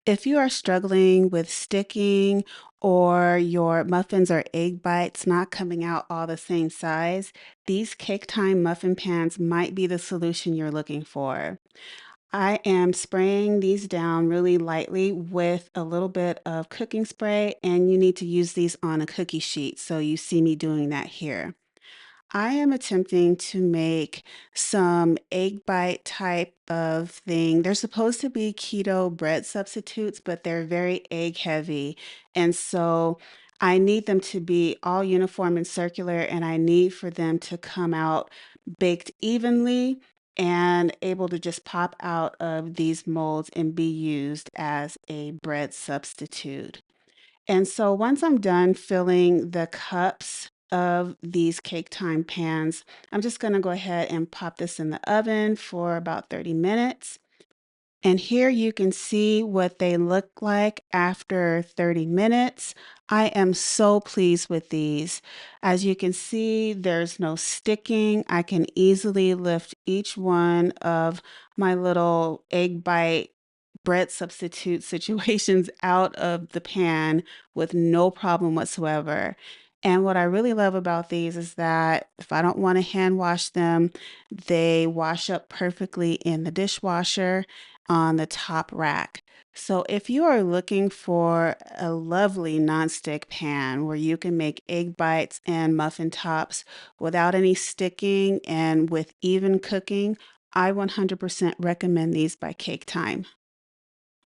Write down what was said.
If you are struggling with sticking or your muffins or egg bites not coming out all the same size, these Cake Time muffin pans might be the solution you're looking for. I am spraying these down really lightly with a little bit of cooking spray, and you need to use these on a cookie sheet. So you see me doing that here. I am attempting to make some egg bite type of thing. They're supposed to be keto bread substitutes, but they're very egg heavy. And so I need them to be all uniform and circular, and I need for them to come out baked evenly and able to just pop out of these molds and be used as a bread substitute. And so once I'm done filling the cups of these Cake Time pans, I'm just going to go ahead and pop this in the oven for about 30 minutes. And here you can see what they look like after 30 minutes. I am so pleased with these. As you can see, there's no sticking. I can easily lift each one of my little egg bite bread substitute situations out of the pan with no problem whatsoever. And what I really love about these is that if I don't want to hand wash them, they wash up perfectly in the dishwasher on the top rack. So if you are looking for a lovely nonstick pan where you can make egg bites and muffin tops without any sticking and with even cooking, I 100% recommend these by Cake Time.